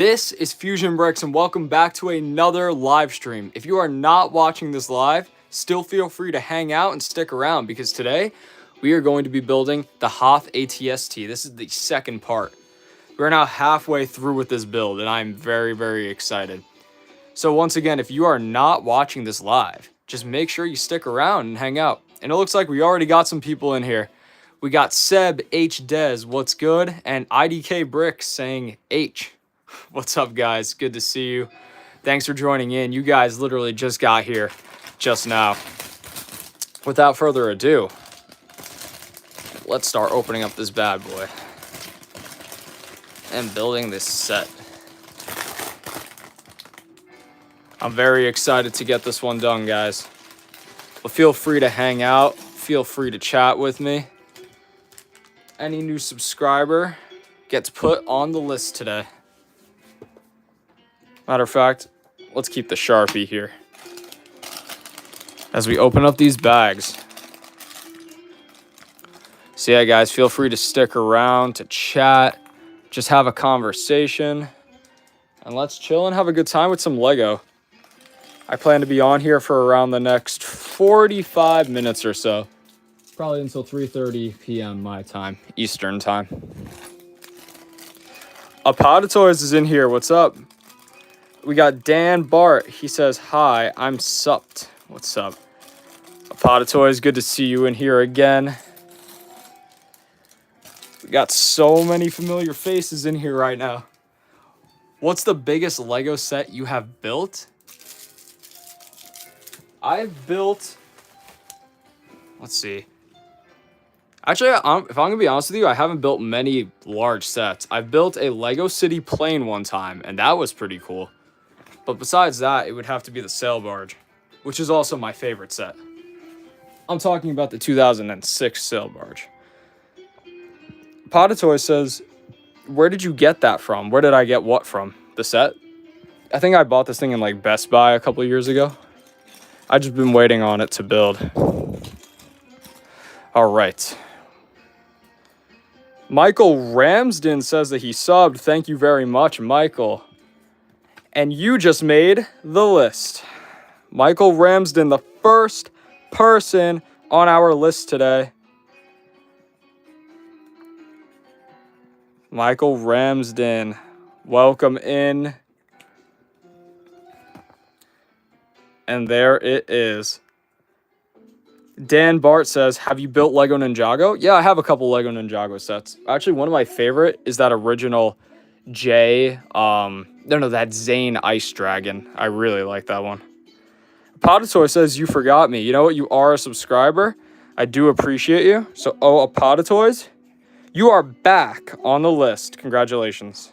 This is Fusion Bricks and welcome back to another live stream. If you are not watching this live, still feel free to hang out and stick around because today we are going to be building the Hoth ATST. This is the second part. We're now halfway through with this build and I'm very excited. So once again, if you are not watching this live, just make sure you stick around and hang out. And it looks like we already got some people in here. We got Seb H Dez, what's good? And IDK Bricks saying H. What's up, guys? Good to see you. Thanks for joining in. You guys literally just got here just now. Without further ado, let's start opening up this bad boy and building this set. I'm very excited to get this one done, guys. But feel free to hang out. Feel free to chat with me. Any new subscriber gets put on the list today. Matter of fact, let's keep the Sharpie here as we open up these bags. So yeah, guys, feel free to stick around to chat, just have a conversation, and let's chill and have a good time with some Lego. I plan to be on here for around the next 45 minutes or so, probably until 3:30 p.m. my time, Eastern time. A Pot of Toys is in here. What's up? We got Dan Bart. He says, hi, I'm supped. What's up? A Pot of Toys, good to see you in here again. We got so many familiar faces in here right now. What's the biggest Lego set you have built? I've built... Let's see. Actually, if I'm going to be honest with you, I haven't built many large sets. I've built a Lego City plane one time, and that was pretty cool. But besides that, it would have to be the sail barge, which is also my favorite set. I'm talking about the 2006 sail barge. Pot of Toys says, where did you get that from? Where did I get what from? The set? I think I bought this thing in like Best Buy a couple of years ago. I've just been waiting on it to build. All right. Michael Ramsden says that he subbed. Thank you very much, Michael. And you just made the list. Michael Ramsden, the first person on our list today. Michael Ramsden, welcome in. And there it is. Dan Bart says, have you built Lego Ninjago? Yeah, I have a couple Lego Ninjago sets. Actually, one of my favorite is that original that Zane Ice Dragon. I really like that one. Potatoy says, you forgot me. You know what? You are a subscriber. I do appreciate you. So, Potatoys, you are back on the list. Congratulations.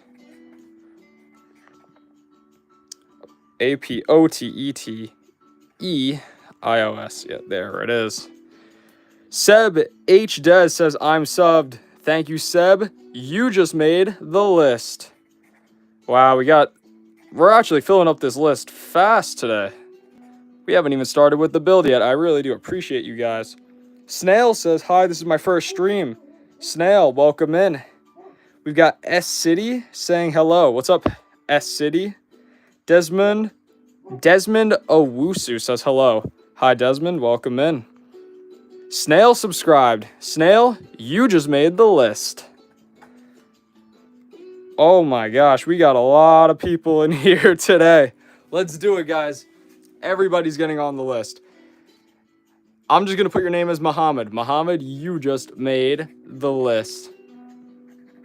APOTETEIOS. Yeah, there it is. Seb H. Dez says, I'm subbed. Thank you, Seb. You just made the list. Wow, we're actually filling up this list fast today. We haven't even started with the build yet. I really do appreciate you guys. Snail says, hi, this is my first stream. Snail, welcome in. We've got S City saying hello. What's up, S City? Desmond Owusu says hello. Hi, Desmond, welcome in. Snail subscribed. Snail, you just made the list. Oh my gosh, we got a lot of people in here today. Let's do it, guys. Everybody's getting on the list. I'm just going to put your name as Muhammad. Muhammad, you just made the list.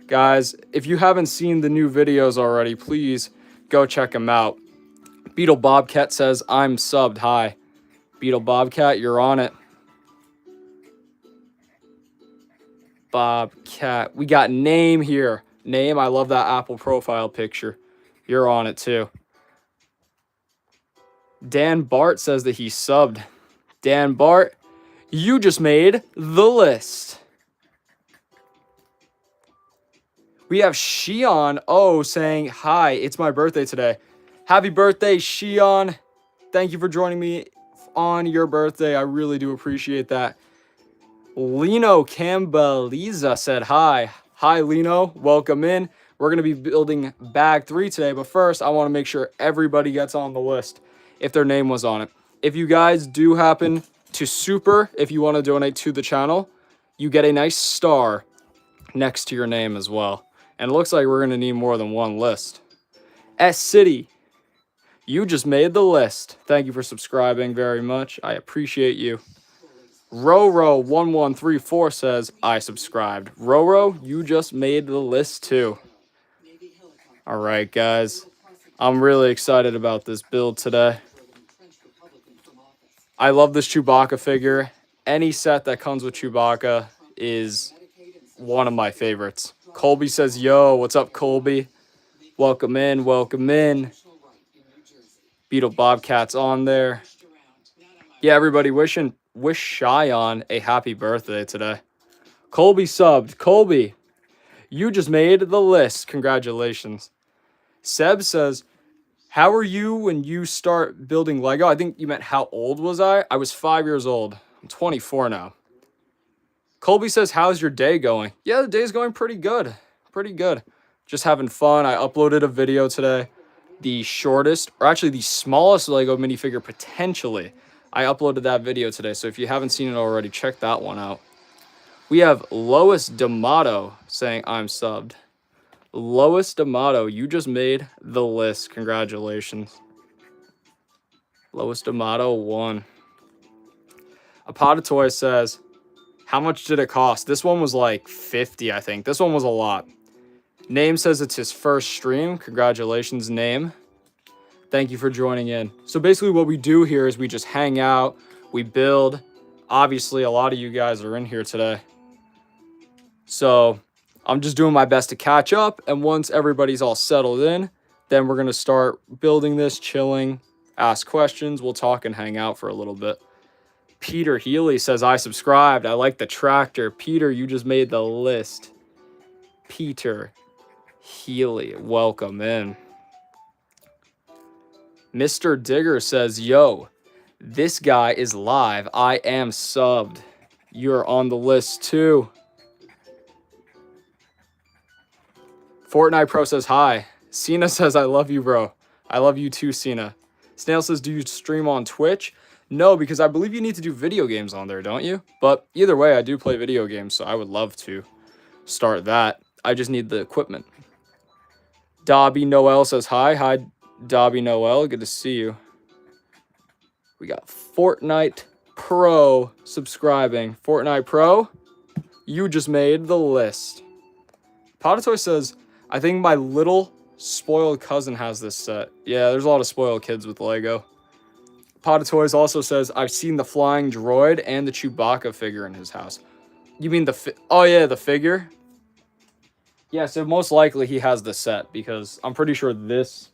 Guys, if you haven't seen the new videos already, please go check them out. Beetle Bobcat says, I'm subbed. Hi. Beetle Bobcat, you're on it. Bobcat. We got Name here. Name, I love that Apple profile picture. You're on it too. Dan Bart says that he subbed. Dan Bart, you just made the list. We have Shion O saying, hi, it's my birthday today. Happy birthday, Shion. Thank you for joining me on your birthday. I really do appreciate that. Lino Cambaliza said hi. Hi, Lino. Welcome in. We're going to be building bag 3 today, but first I want to make sure everybody gets on the list if their name was on it. If you guys do happen to super, if you want to donate to the channel, you get a nice star next to your name as well. And it looks like we're going to need more than one list. S City, you just made the list. Thank you for subscribing very much. I appreciate you. Roro1134 says, I subscribed. Roro, you just made the list too. All right, guys. I'm really excited about this build today. I love this Chewbacca figure. Any set that comes with Chewbacca is one of my favorites. Colby says, yo, what's up, Colby? Welcome in, welcome in. Beetle Bobcat's on there. Yeah, everybody wish Cheyenne a happy birthday today. Colby subbed. Colby, you just made the list. Congratulations. Seb says, how are you when you start building Lego? I think you meant how old was I? I was 5 years old. I'm 24 now. Colby says, how's your day going? Yeah, the day's going pretty good. Pretty good. Just having fun. I uploaded a video today. The shortest, or actually the smallest Lego minifigure potentially. I uploaded that video today, so if you haven't seen it already, check that one out. We have Lois D'Amato saying, I'm subbed. Lois D'Amato, you just made the list. Congratulations. Lois D'Amato won. Apotatoy says, how much did it cost? This one was like 50, I think. This one was a lot. Name says it's his first stream. Congratulations, Name. Thank you for joining in. So basically what we do here is we just hang out, we build. Obviously, a lot of you guys are in here today. So I'm just doing my best to catch up. And once everybody's all settled in, then we're going to start building this, chilling, ask questions. We'll talk and hang out for a little bit. Peter Healy says, I subscribed. I like the tractor. Peter, you just made the list. Peter Healy, welcome in. Mr. Digger says, yo, this guy is live. I am subbed. You're on the list too. Fortnite Pro says, hi. Cena says, I love you, bro. I love you too, Cena. Snail says, do you stream on Twitch? No, because I believe you need to do video games on there, don't you? But either way, I do play video games, so I would love to start that. I just need the equipment. Dobby Noel says, hi. Hi, Dobby Noel. Good to see you. We got Fortnite Pro subscribing. Fortnite Pro, you just made the list. Potatoy says, I think my little spoiled cousin has this set. Yeah, there's a lot of spoiled kids with Lego. Potatoys also says, I've seen the flying droid and the Chewbacca figure in his house. You mean the oh yeah, the figure? Yeah, so most likely he has the set because I'm pretty sure this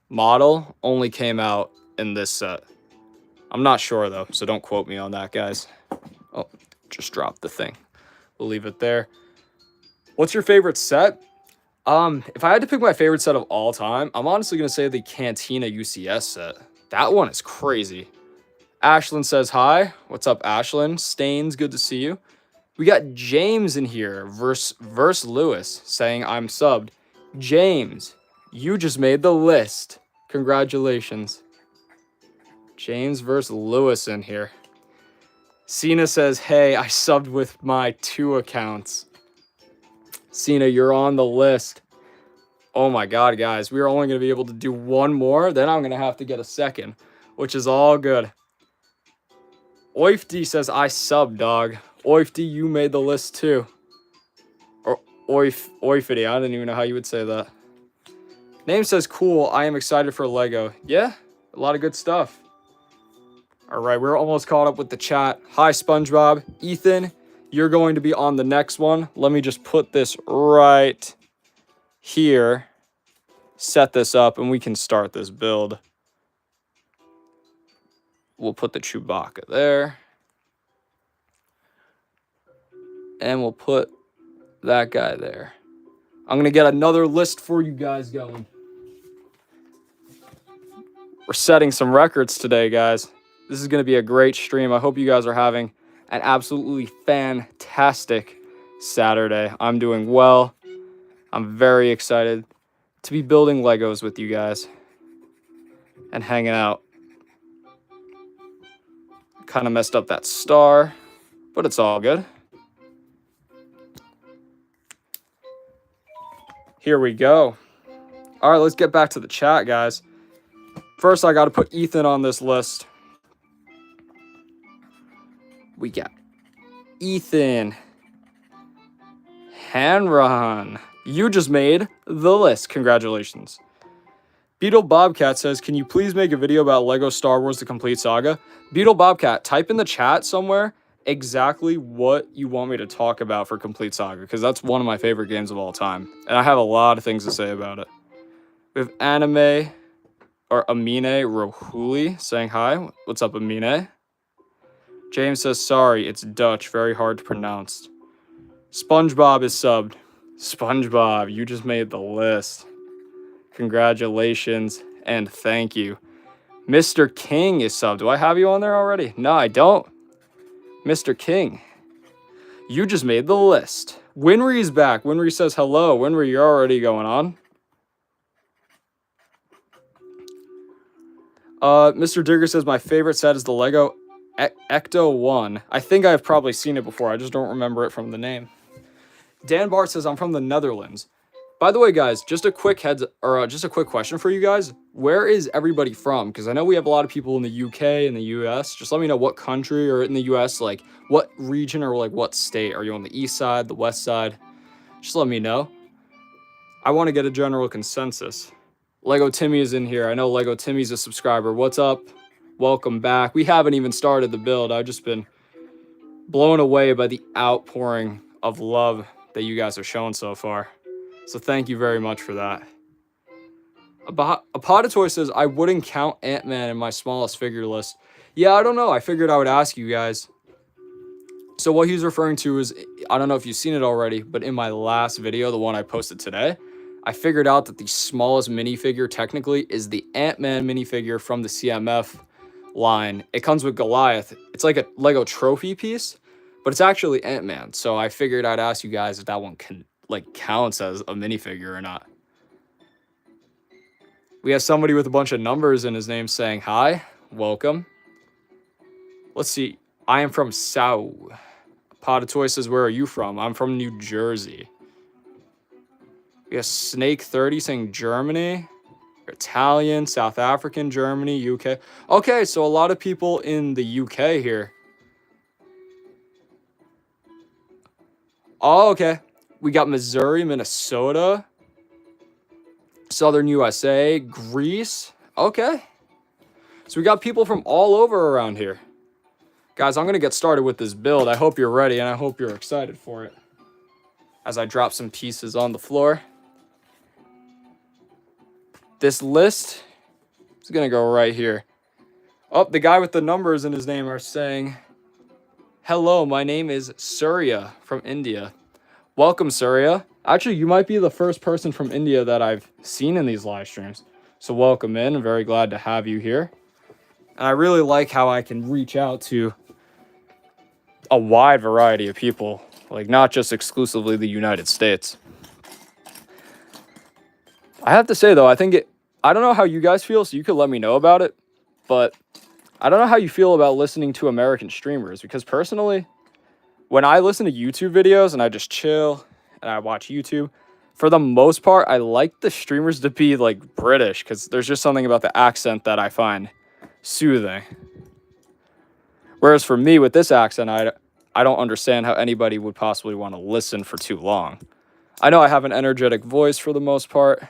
model only came out in this set. I'm not sure though, so don't quote me on that, guys. Oh, just dropped the thing. We'll leave it there. What's your favorite set? If I had to pick my favorite set of all time, I'm honestly going to say the Cantina UCS set. That one is crazy. Ashlyn says hi. What's up, Ashlyn? Stains, good to see you. We got James in here, verse Lewis, saying I'm subbed. James, you just made the list. Congratulations. James versus Lewis in here. Cena says, hey, I subbed with my 2 accounts. Cena, you're on the list. Oh my god, guys. We are only going to be able to do one more. Then I'm going to have to get a second, which is all good. Oifd says, I subbed, dog. Oifd, you made the list too. Or Oifd, I didn't even know how you would say that. Name says, cool. I am excited for Lego. Yeah, a lot of good stuff. All right, we're almost caught up with the chat. Hi, SpongeBob. Ethan, you're going to be on the next one. Let me just put this right here. Set this up, and we can start this build. We'll put the Chewbacca there. And we'll put that guy there. I'm going to get another list for you guys going. We're setting some records today, guys. This is going to be a great stream. I hope you guys are having an absolutely fantastic Saturday. I'm doing well. I'm very excited to be building Legos with you guys and hanging out. Kind of messed up that star, but it's all good. Here we go. All right, let's get back to the chat, guys. First, I got to put Ethan on this list. We got Ethan Hanron. You just made the list. Congratulations. Beetle Bobcat says, can you please make a video about Lego Star Wars The Complete Saga? Beetle Bobcat, type in the chat somewhere exactly what you want me to talk about for Complete Saga, because that's one of my favorite games of all time. And I have a lot of things to say about it. We have Anime, or Amine Rohuli saying hi. What's up, Amine? James says, sorry, it's Dutch, very hard to pronounce. SpongeBob is subbed. SpongeBob, you just made the list. Congratulations and thank you. Mr. King is subbed. Do I have you on there already? No, I don't. Mr. King, you just made the list. Winry's back. Winry says hello. Winry, you're already going on. Mr. Digger says my favorite set is the Lego Ecto 1. I think I've probably seen it before. I just don't remember it from the name. Dan Bart says I'm from the Netherlands. By the way, guys, just a quick just a quick question for you guys. Where is everybody from? Because I know we have a lot of people in the UK and the US. Just let me know what country, or in the US, like what region or like what state. Are you on the east side, the west side? Just let me know. I want to get a general consensus. Lego Timmy is in here. I know Lego Timmy's a subscriber. What's up? Welcome back. We haven't even started the build. I've just been blown away by the outpouring of love that you guys have shown so far. So thank you very much for that. Apodatoy says, I wouldn't count Ant-Man in my smallest figure list. Yeah, I don't know. I figured I would ask you guys. So what he's referring to is, I don't know if you've seen it already, but in my last video, the one I posted today, I figured out that the smallest minifigure technically is the Ant-Man minifigure from the CMF line. It comes with Goliath. It's like a Lego trophy piece, but it's actually Ant-Man. So I figured I'd ask you guys if that one counts as a minifigure or not. We have somebody with a bunch of numbers in his name saying hi. Welcome. Let's see. I am from Sao. Podatoy says, where are you from? I'm from New Jersey. We have Snake30 saying Germany. Italian, South African, Germany, UK. Okay, so a lot of people in the UK here. Oh, okay. We got Missouri, Minnesota, Southern USA, Greece. Okay. So we got people from all over around here. Guys, I'm going to get started with this build. I hope you're ready, and I hope you're excited for it. As I drop some pieces on the floor. This list is going to go right here. Oh, the guy with the numbers in his name are saying, hello, my name is Surya from India. Welcome, Surya. Actually, you might be the first person from India that I've seen in these live streams. So welcome in. I'm very glad to have you here. And I really like how I can reach out to a wide variety of people, like not just exclusively the United States. I have to say, though, I don't know how you guys feel, so you could let me know about it. But I don't know how you feel about listening to American streamers, because personally, when I listen to YouTube videos and I just chill and I watch YouTube, for the most part, I like the streamers to be like British, because there's just something about the accent that I find soothing. Whereas for me, with this accent, I don't understand how anybody would possibly want to listen for too long. I know I have an energetic voice for the most part,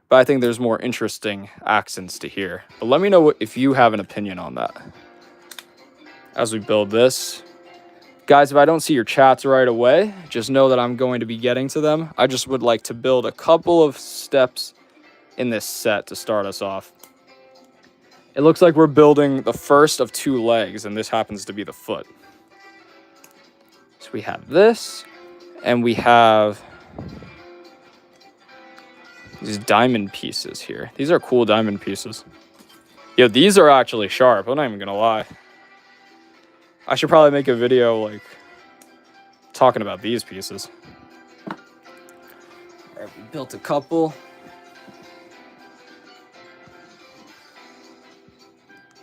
but I think there's more interesting accents to hear. But let me know if you have an opinion on that as we build this. Guys, if I don't see your chats right away, just know that I'm going to be getting to them. I just would like to build a couple of steps in this set to start us off. It looks like we're building the first of two legs, and this happens to be the foot. So we have this, and we have these diamond pieces here. These are cool diamond pieces. Yo, these are actually sharp. I'm not even gonna lie. I should probably make a video like talking about these pieces. All right, we built a couple.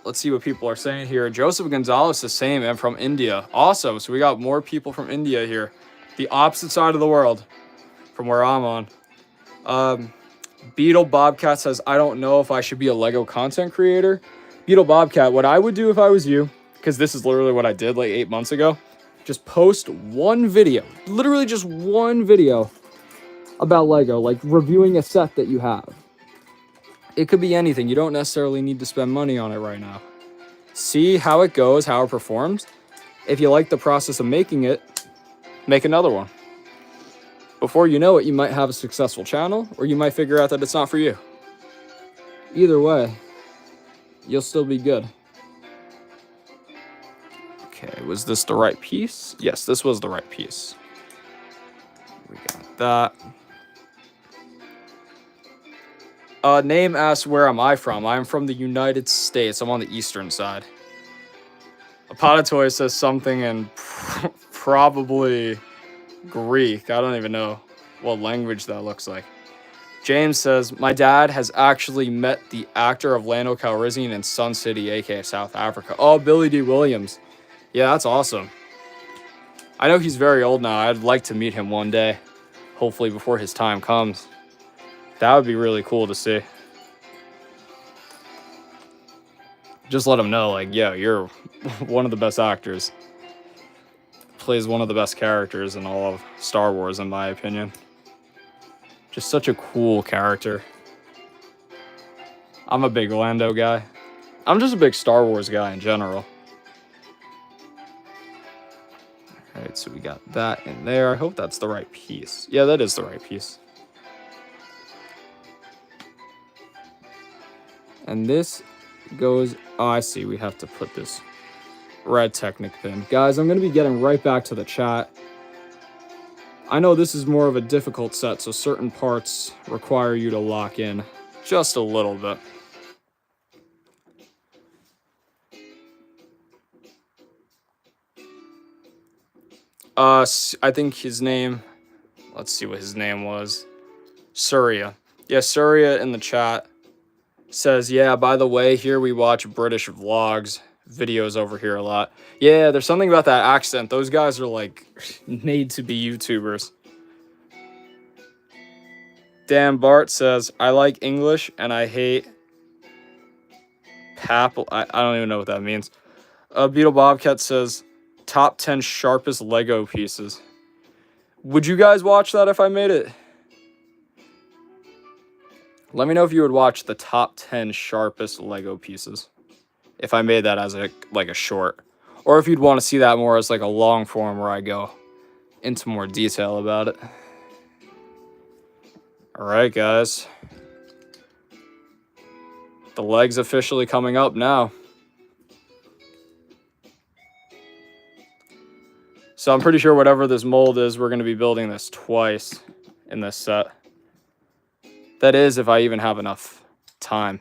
Let's see what people are saying here. Joseph Gonzalez, the same, and from India. Awesome. So we got more people from India here. The opposite side of the world from where I'm on. Beetle Bobcat says, I don't know if I should be a Lego content creator. Beetle Bobcat, what I would do if I was you, because this is literally what I did like 8 months ago, just post one video, literally just one video about Lego, like reviewing a set that you have. It could be anything. You don't necessarily need to spend money on it right now. See how it goes, how it performs. If you like the process of making it, make another one. Before you know it, you might have a successful channel, or you might figure out that it's not for you. Either way, you'll still be good. Okay, was this the right piece? Yes, this was the right piece. We got that. Name asks, where am I from? I'm from the United States. I'm on the eastern side. Apatotoy says something in probably Greek. I don't even know what language that looks like. James says, my dad has actually met the actor of Lando Calrissian in Sun City, aka South Africa. Oh, Billy D. Williams. Yeah, that's awesome. I know he's very old now. I'd like to meet him one day. Hopefully before his time comes. That would be really cool to see. Just let him know, like, yo, you're one of the best actors. Plays one of the best characters in all of Star Wars, in my opinion. Just such a cool character. I'm a big Lando guy. I'm just a big Star Wars guy in general. Alright, so we got that in there. I hope that's the right piece. Yeah, that is the right piece. And this goes... Oh, I see. We have to put this red Technic pin. Guys, I'm going to be getting right back to the chat. I know this is more of a difficult set, so certain parts require you to lock in just a little bit. I think his name... Let's see what his name was. Surya. Yeah, Surya in the chat says, yeah, by the way, here we watch British vlogs, videos over here a lot. Yeah, there's something about that accent. Those guys are, like, made to be YouTubers. Dan Bart says, I like English and I hate Papal. I don't even know what that means. Beetle Bobcat says, top 10 sharpest Lego pieces. Would you guys watch that if I made it? Let me know if you would watch the top 10 sharpest Lego pieces. If I made that as a short. Or if you'd want to see that more as like a long form where I go into more detail about it. Alright, guys. The leg's officially coming up now. So I'm pretty sure whatever this mold is, we're going to be building this twice in this set. That is, if I even have enough time.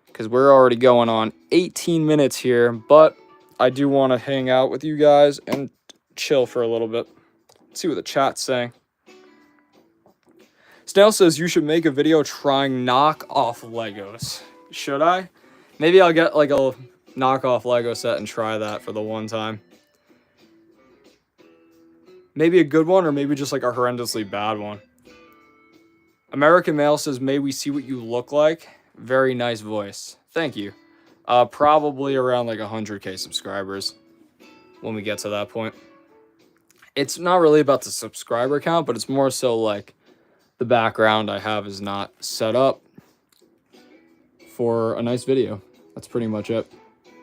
Because we're already going on 18 minutes here, but I do want to hang out with you guys and chill for a little bit. Let's see what the chat's saying. Snail says you should make a video trying knockoff Legos. Should I? Maybe I'll get like a knockoff Lego set and try that for the one time. Maybe a good one, or maybe just like a horrendously bad one. American Male says, may we see what you look like? Very nice voice. Thank you. Probably around like 100k subscribers when we get to that point. It's not really about the subscriber count, but it's more so like the background I have is not set up for a nice video. That's pretty much it.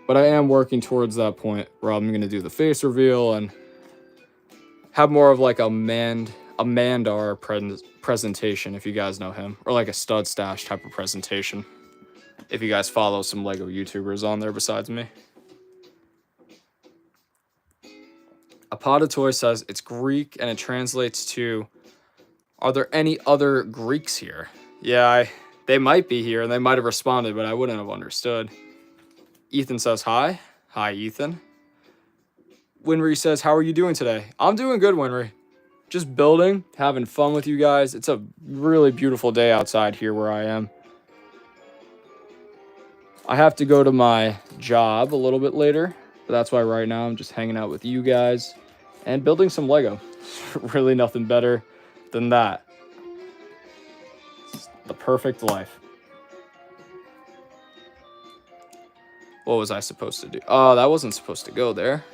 But I am working towards that point where I'm going to do the face reveal and have more of like a Mandar presentation, if you guys know him, or like a stud stash type of presentation, if you guys follow some Lego YouTubers on there besides me. Apatotoy says it's Greek and it translates to, are there any other Greeks here? Yeah, they might be here and they might have responded, but I wouldn't have understood. Ethan says hi. Hi, Ethan. Winry says, how are you doing today? I'm doing good, Winry. just building, having fun with you guys. It's a really beautiful day outside here where I am. I have to go to my job a little bit later, but that's why right now I'm just hanging out with you guys and building some Lego. Really nothing better than that. It's the perfect life. What was I supposed to do? Oh, that wasn't supposed to go there.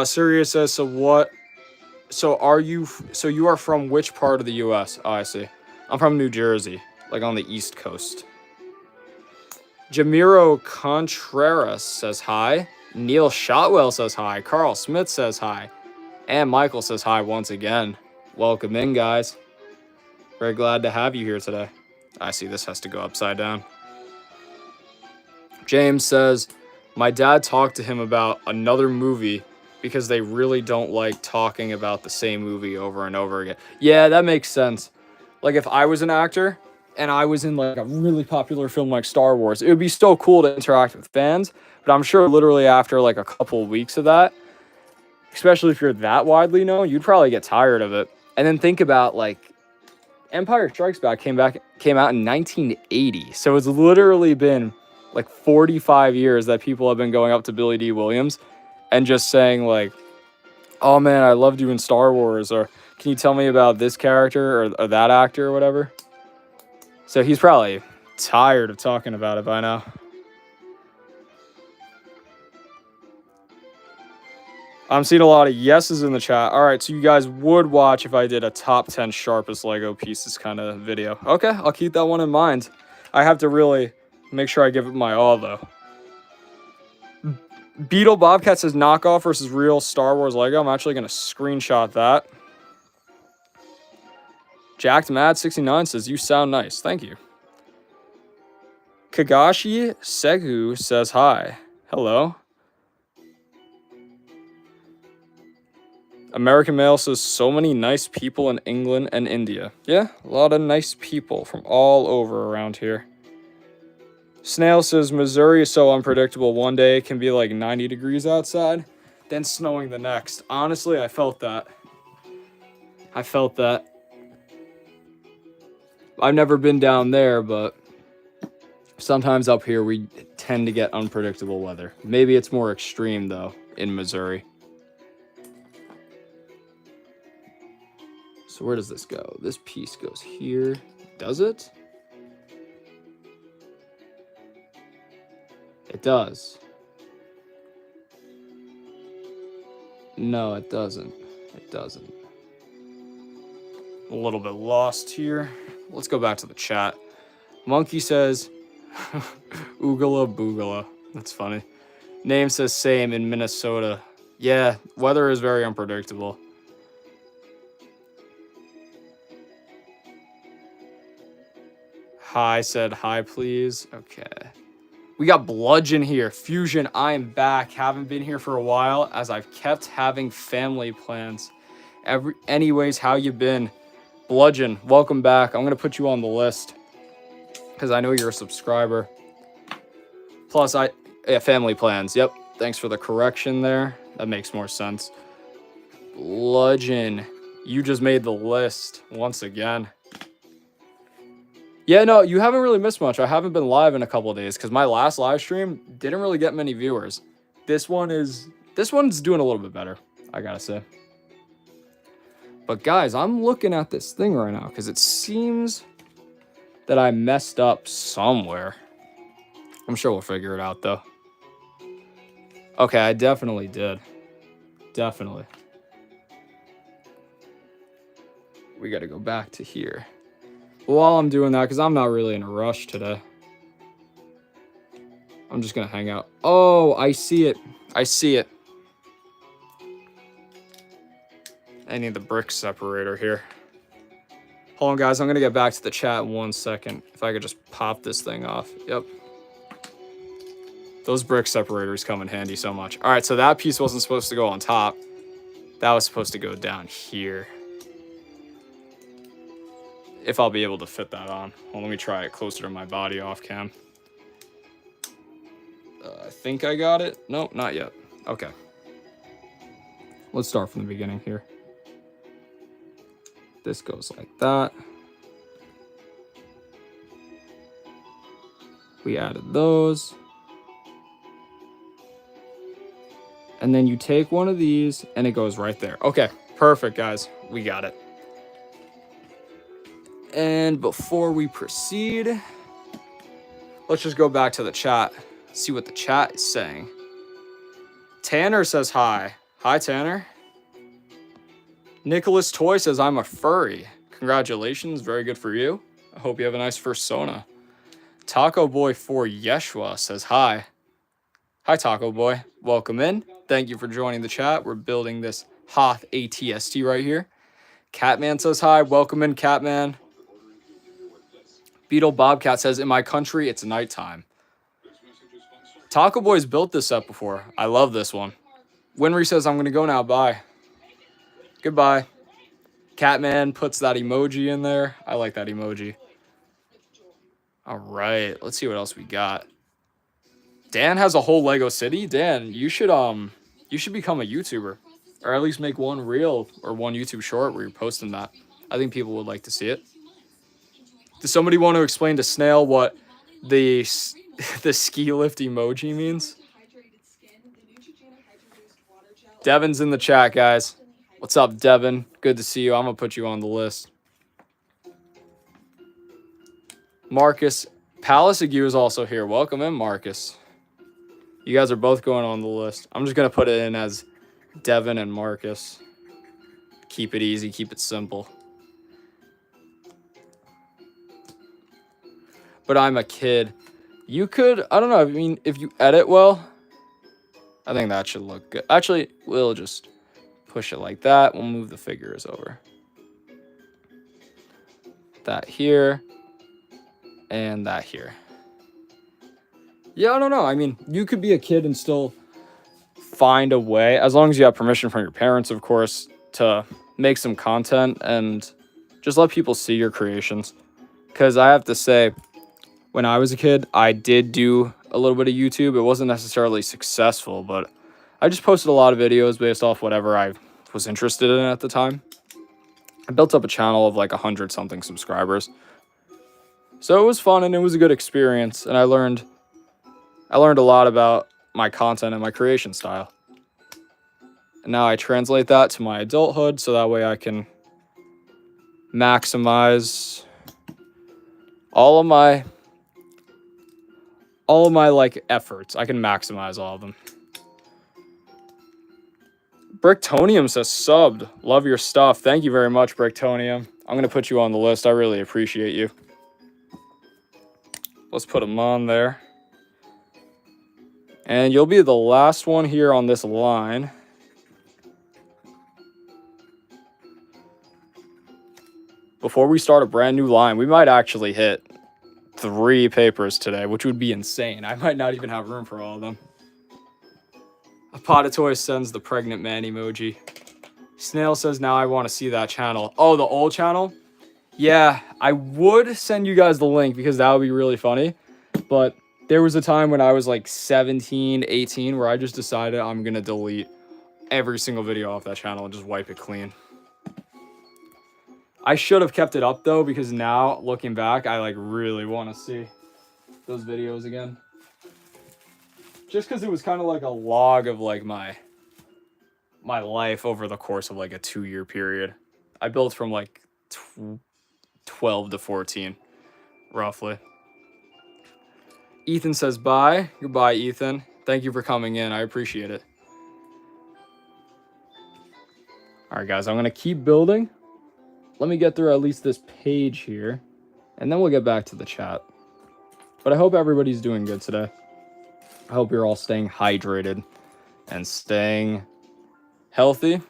Sirius says, so what? So you are from which part of the U.S.? Oh, I see. I'm from New Jersey, like on the East Coast. Jamiro Contreras says hi. Neil Shotwell says hi. Carl Smith says hi. And Michael says hi once again. Welcome in, guys. Very glad to have you here today. I see this has to go upside down. James says, my dad talked to him about another movie because they really don't like talking about the same movie over and over again. Yeah, that makes sense. Like if I was an actor and I was in like a really popular film like Star Wars, it would be so cool to interact with fans. But I'm sure literally after like a couple of weeks of that, especially if you're that widely known, you'd probably get tired of it. And then think about like Empire Strikes Back came out in 1980. So it's literally been like 45 years that people have been going up to Billy D. Williams and just saying like, oh man, I loved you in Star Wars, or can you tell me about this character or that actor or whatever? So he's probably tired of talking about it by now. I'm seeing a lot of yeses in the chat. All right, so you guys would watch if I did a top 10 sharpest Lego pieces kind of video. Okay, I'll keep that one in mind. I have to really make sure I give it my all, though. Beetle Bobcat says knockoff versus real Star Wars Lego. I'm actually going to screenshot that. Jacked Mad 69 says, you sound nice. Thank you. Kagashi Segu says hi. Hello. American Male says, so many nice people in England and India. Yeah, a lot of nice people from all over around here. Snail says, Missouri is so unpredictable. One day it can be like 90 degrees outside, then snowing the next. Honestly, I felt that. I've never been down there, but sometimes up here we tend to get unpredictable weather. Maybe it's more extreme, though, in Missouri. So where does this go? This piece goes here. Does it? It does. No, it doesn't. It doesn't. A little bit lost here. Let's go back to the chat. Monkey says, Oogala boogala. That's funny. Name says same in Minnesota. Yeah, weather is very unpredictable. Hi said hi, please. Okay. We got Bludgeon here. Fusion, I am back. Haven't been here for a while as I've kept having family plans. Anyways, how you been? Bludgeon, welcome back. I'm going to put you on the list because I know you're a subscriber. Plus, family plans. Yep. Thanks for the correction there. That makes more sense. Bludgeon, you just made the list once again. Yeah, no, you haven't really missed much. I haven't been live in a couple of days because my last live stream didn't really get many viewers. This one's doing a little bit better, I gotta say. But guys, I'm looking at this thing right now because it seems that I messed up somewhere. I'm sure we'll figure it out though. Okay, I definitely did. Definitely. We gotta go back to here. While I'm doing that, because I'm not really in a rush today, I'm just going to hang out. Oh, I see it. I see it. I need the brick separator here. Hold on, guys. I'm going to get back to the chat in 1 second. If I could just pop this thing off. Yep. Those brick separators come in handy so much. All right, so that piece wasn't supposed to go on top. That was supposed to go down here. If I'll be able to fit that on. Well, let me try it closer to my body off cam. I think I got it. Nope, not yet. Okay. Let's start from the beginning here. This goes like that. We added those. And then you take one of these and it goes right there. Okay, perfect, guys. We got it. And before we proceed, let's just go back to the chat, see what the chat is saying. Tanner says hi. Hi, Tanner. Nicholas Toy says, I'm a furry. Congratulations, very good for you. I hope you have a nice first Sona. Taco Boy for Yeshua says hi. Hi, Taco Boy. Welcome in. Thank you for joining the chat. We're building this Hoth ATST right here. Catman says hi. Welcome in, Catman. Beetle Bobcat says, in my country, it's nighttime. Taco Boy's built this set before. I love this one. Winry says, I'm going to go now. Bye. Goodbye. Catman puts that emoji in there. I like that emoji. All right. Let's see what else we got. Dan has a whole Lego city. Dan, you should become a YouTuber. Or at least make one reel or one YouTube short where you're posting that. I think people would like to see it. Does somebody want to explain to Snail what the ski lift emoji means? Devin's in the chat, guys. What's up, Devin? Good to see you. I'm going to put you on the list. Marcus Palacigue is also here. Welcome in, Marcus. You guys are both going on the list. I'm just going to put it in as Devin and Marcus. Keep it easy. Keep it simple. But I'm a kid. You could, I don't know, I mean, if you edit well, I think that should look good. Actually, we'll just push it like that. We'll move the figures over. That here. And that here. Yeah, I don't know. I mean, you could be a kid and still find a way, as long as you have permission from your parents, of course, to make some content and just let people see your creations. Because I have to say, when I was a kid, I did do a little bit of YouTube. It wasn't necessarily successful, but I just posted a lot of videos based off whatever I was interested in at the time. I built up a channel of like 100-something subscribers. So it was fun and it was a good experience, and I learned a lot about my content and my creation style. And now I translate that to my adulthood so that way I can maximize all of my like efforts. I can maximize all of them. Bricktonium says subbed. Love your stuff. Thank you very much, Bricktonium. I'm going to put you on the list. I really appreciate you. Let's put them on there. And you'll be the last one here on this line. Before we start a brand new line, we might actually hit 3 papers today, which would be insane. I might not even have room for all of them. A pot of toys sends the pregnant man emoji. Snail says, now I want to see that channel. Oh, the old channel? Yeah, I would send you guys the link because that would be really funny. But there was a time when I was like 17, 18, where I just decided I'm going to delete every single video off that channel and just wipe it clean. I should have kept it up though, because now looking back, I like really want to see those videos again. Just because it was kind of like a log of like my life over the course of like a 2-year period. I built from like 12 to 14, roughly. Ethan says bye. Goodbye, Ethan. Thank you for coming in. I appreciate it. All right, guys, I'm going to keep building. Let me get through at least this page here, and then we'll get back to the chat. But I hope everybody's doing good today. I hope you're all staying hydrated and staying healthy.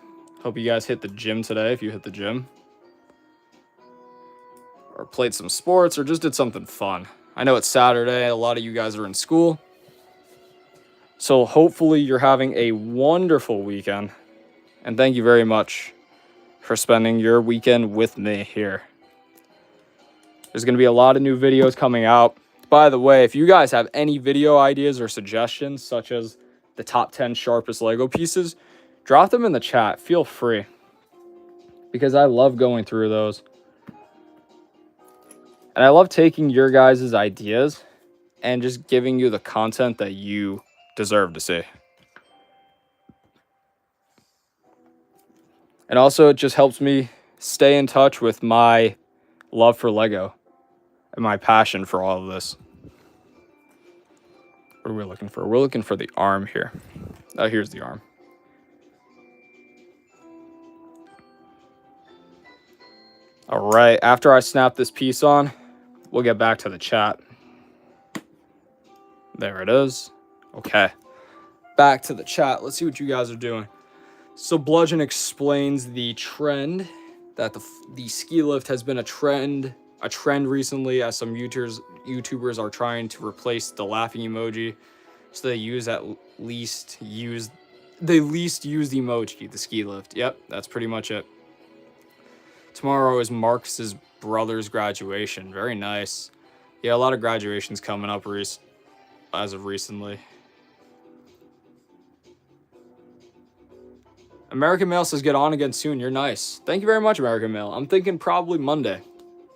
Hope you guys hit the gym today if you hit the gym. Or played some sports or just did something fun. I know it's Saturday. A lot of you guys are in school. So hopefully you're having a wonderful weekend. And thank you very much for spending your weekend with me here. There's going to be a lot of new videos coming out. By the way, if you guys have any video ideas or suggestions, such as the top 10 sharpest Lego pieces, drop them in the chat. Feel free. Because I love going through those. And I love taking your guys' ideas and just giving you the content that you deserve to see. And also, it just helps me stay in touch with my love for Lego and my passion for all of this. What are we looking for? We're looking for the arm here. Oh, here's the arm. All right, after I snap this piece on, we'll get back to the chat. There it is. Okay, back to the chat. Let's see what you guys are doing. So Bludgeon explains the trend that the ski lift has been a trend recently, as some YouTubers are trying to replace the laughing emoji, so they least use the emoji, the ski lift. Yep, that's pretty much it. Tomorrow is Marcus's brother's graduation. Very nice. Yeah, a lot of graduations coming up as of recently. American Mail says get on again soon. You're nice. Thank you very much, American Mail. I'm thinking probably Monday.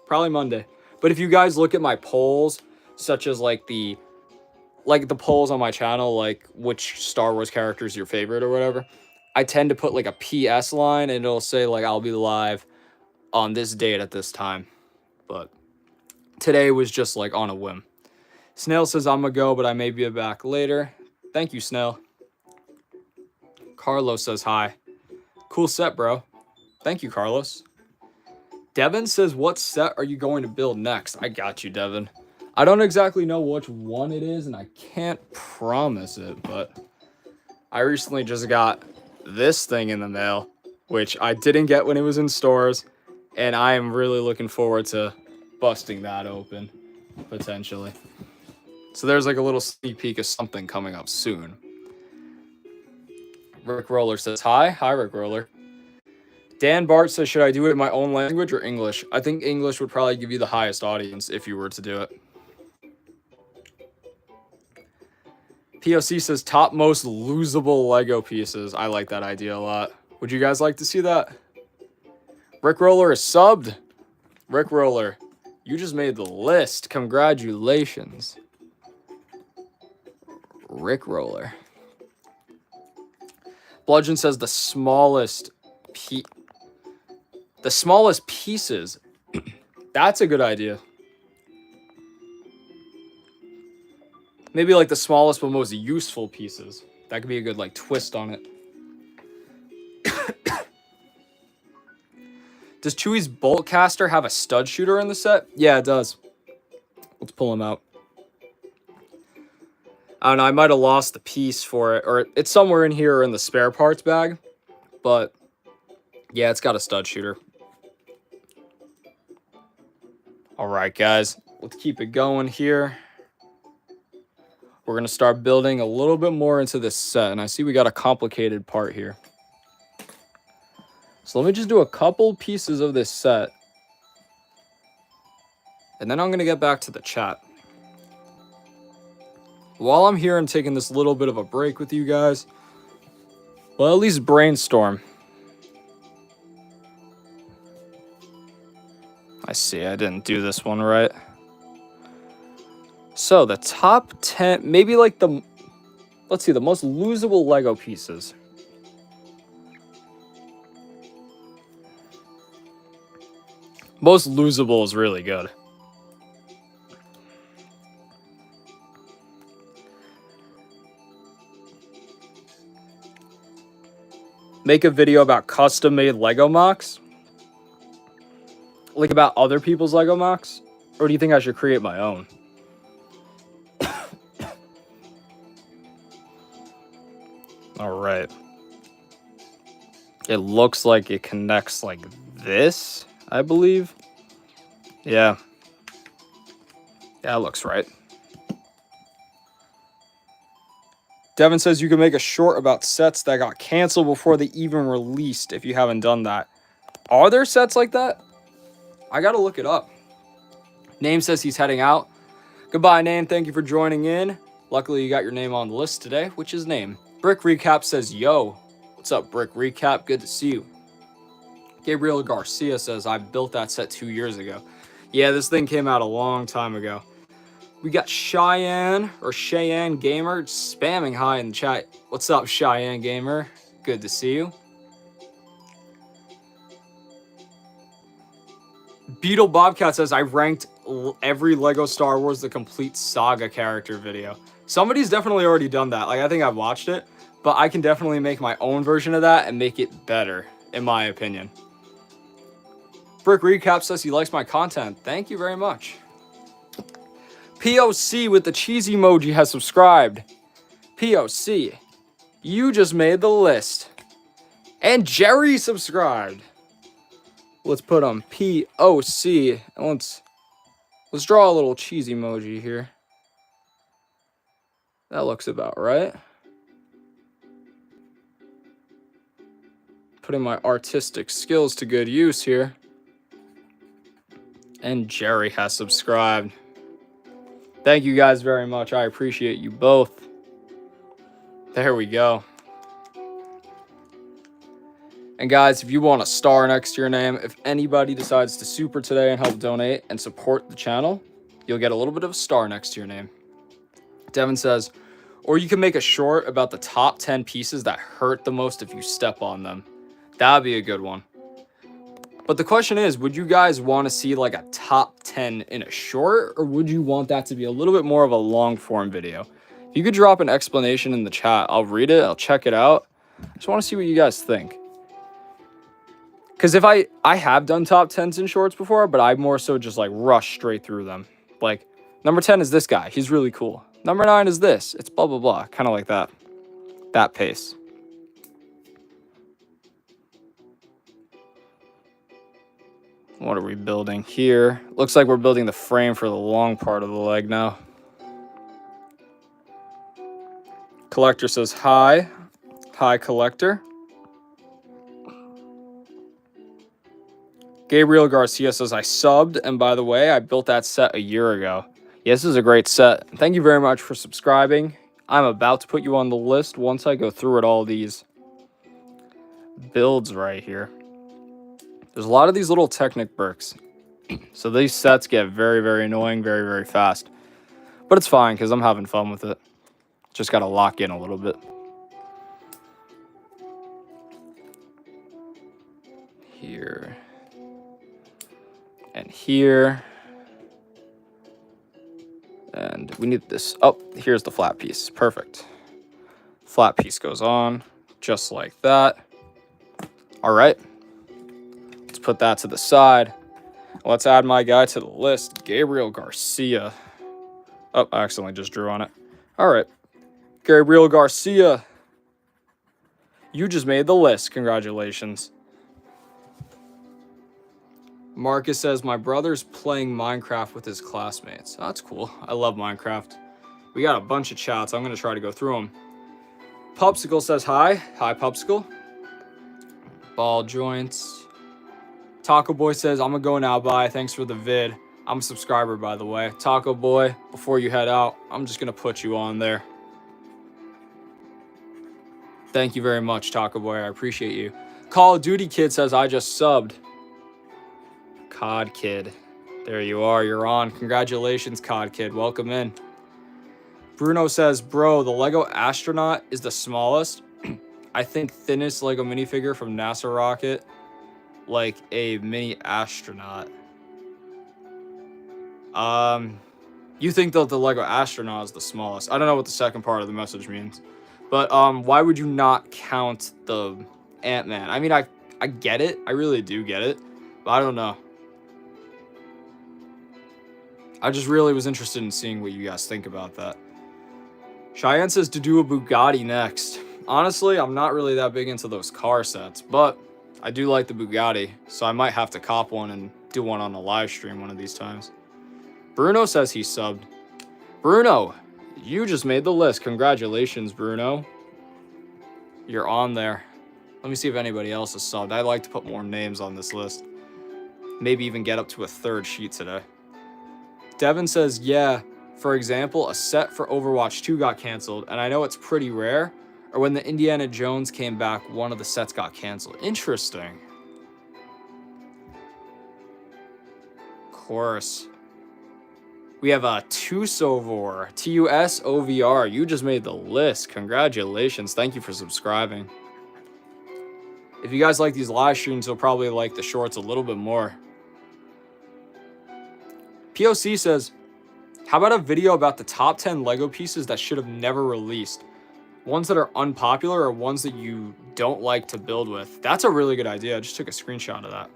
But if you guys look at my polls, such as like the polls on my channel, like which Star Wars character is your favorite or whatever, I tend to put like a PS line and it'll say like I'll be live on this date at this time. But today was just like on a whim. Snail says I'm gonna go, but I may be back later. Thank you, Snail. Carlos says hi. Cool set, bro. Thank you, Carlos. Devin says, what set are you going to build next? I got you, Devin. I don't exactly know which one it is, and I can't promise it, but I recently just got this thing in the mail, which I didn't get when it was in stores, and I am really looking forward to busting that open, potentially. So there's like a little sneak peek of something coming up soon. Rick Roller says hi. Hi, Rick Roller. Dan Bart says, should I do it in my own language or English? I think English would probably give you the highest audience if you were to do it. POC says, top most losable Lego pieces. I like that idea a lot. Would you guys like to see that? Rick Roller is subbed. Rick Roller, you just made the list. Congratulations. Rick Roller. Bludgeon says the smallest pieces. That's a good idea. Maybe like the smallest but most useful pieces. That could be a good like twist on it. Does Chewie's bolt caster have a stud shooter in the set? Yeah, it does. Let's pull him out. I don't know, I might have lost the piece for it, or it's somewhere in here in the spare parts bag, but yeah, it's got a stud shooter. All right, guys, let's keep it going here. We're going to start building a little bit more into this set, and I see we got a complicated part here. So let me just do a couple pieces of this set, and then I'm going to get back to the chat. While I'm here, I'm taking this little bit of a break with you guys. Well, at least brainstorm. I see, I didn't do this one right. So, the top 10, maybe like the, let's see, the most losable Lego pieces. Most losable is really good. Make a video about custom-made Lego mocks? Like about other people's Lego mocks? Or do you think I should create my own? All right. It looks like it connects like this, I believe. Yeah. Yeah, that looks right. Devin says you can make a short about sets that got canceled before they even released if you haven't done that. Are there sets like that? I gotta look it up. Name says he's heading out. Goodbye, name. Thank you for joining in. Luckily, you got your name on the list today, which is name. Brick Recap says, yo. What's up, Brick Recap? Good to see you. Gabriel Garcia says, I built that set 2 years ago. Yeah, this thing came out a long time ago. We got Cheyenne Gamer spamming hi in the chat. What's up, Cheyenne Gamer? Good to see you. Beetle Bobcat says, I ranked every Lego Star Wars The Complete Saga character video. Somebody's definitely already done that. Like, I think I've watched it, but I can definitely make my own version of that and make it better, in my opinion. Brick Recap says he likes my content. Thank you very much. POC with the cheese emoji has subscribed. POC, you just made the list. And Jerry subscribed. Let's put on POC. And let's draw a little cheese emoji here. That looks about right. Putting my artistic skills to good use here. And Jerry has subscribed. Thank you guys very much. I appreciate you both. There we go. And guys, if you want a star next to your name, if anybody decides to super today and help donate and support the channel, you'll get a little bit of a star next to your name. Devin says, or you can make a short about the top 10 pieces that hurt the most if you step on them. That'd be a good one. But the question is, would you guys want to see like a top 10 in a short, or would you want that to be a little bit more of a long form video? If you could drop an explanation in the chat, I'll read it, I'll check it out. I just want to see what you guys think. Because if I have done top 10s in shorts before, but I more so just like rush straight through them. Like, number 10 is this guy. He's really cool. Number 9 is this. It's blah, blah, blah. Kind of like that. That pace. What are we building here? Looks like we're building the frame for the long part of the leg now. Collector says hi. Hi, Collector. Gabriel Garcia says, I subbed, and by the way, I built that set a year ago. Yeah, this is a great set. Thank you very much for subscribing. I'm about to put you on the list once I go through all these builds right here. There's a lot of these little Technic bricks. So these sets get very, very annoying very, very fast. But it's fine because I'm having fun with it. Just got to lock in a little bit. Here. And here. And we need this. Oh, here's the flat piece. Perfect. Flat piece goes on just like that. All right. Let's put that to the side. Let's add my guy to the list, Gabriel Garcia. Oh, I accidentally just drew on it. All right. Gabriel Garcia. You just made the list. Congratulations. Marcus says, my brother's playing Minecraft with his classmates. Oh, that's cool. I love Minecraft. We got a bunch of chats. I'm going to try to go through them. Pupsicle says hi. Hi, Pupsicle. Ball joints. Taco Boy says, I'm going to go now. Bye. Thanks for the vid. I'm a subscriber, by the way. Taco Boy, before you head out, I'm just going to put you on there. Thank you very much, Taco Boy. I appreciate you. Call of Duty Kid says, I just subbed. COD Kid. There you are. You're on. Congratulations, COD Kid. Welcome in. Bruno says, bro, the Lego astronaut is the smallest. I think thinnest Lego minifigure from NASA rocket. Like a mini astronaut. You think that the Lego astronaut is the smallest. I don't know what the second part of the message means. But why would you not count the Ant-Man? I mean, I get it. I really do get it. But I don't know. I just really was interested in seeing what you guys think about that. Cheyenne says to do a Bugatti next. Honestly, I'm not really that big into those car sets, but I do like the Bugatti, so I might have to cop one and do one on a live stream one of these times. Bruno says he subbed. Bruno, you just made the list. Congratulations, Bruno. You're on there. Let me see if anybody else is subbed. I'd like to put more names on this list. Maybe even get up to a third sheet today. Devin says, yeah, For example, a set for Overwatch 2 got canceled, and I know it's pretty rare. Or when the Indiana Jones came back, one of the sets got canceled. Interesting. Of course. We have a Tusovor, Tusovr. You just made the list. Congratulations. Thank you for subscribing. If you guys like these live streams, you'll probably like the shorts a little bit more. POC says, how about a video about the top 10 Lego pieces that should have never released? Ones that are unpopular or ones that you don't like to build with. That's a really good idea. I just took a screenshot of that.